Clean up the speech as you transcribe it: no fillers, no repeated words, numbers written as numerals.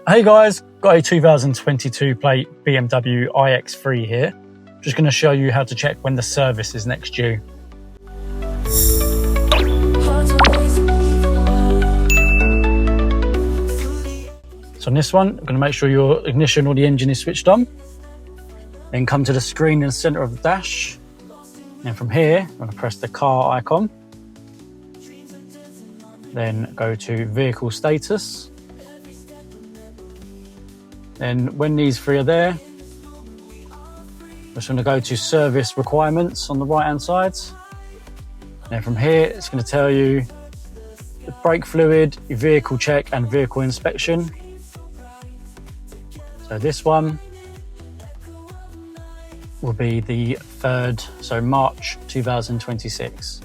Hey guys, got a 2022 plate BMW iX3 here. Just going to show you how to check when the service is next due. So on this one, I'm going to make sure your ignition or the engine is switched on. Then come to the screen in the center of the dash. And from here, I'm going to press the car icon. Then go to vehicle status. Then when these three are there, I'm just going to go to service requirements on the right hand side. Then from here, it's going to tell you the brake fluid, your vehicle check and vehicle inspection. So this one will be the 3rd, so March 2026.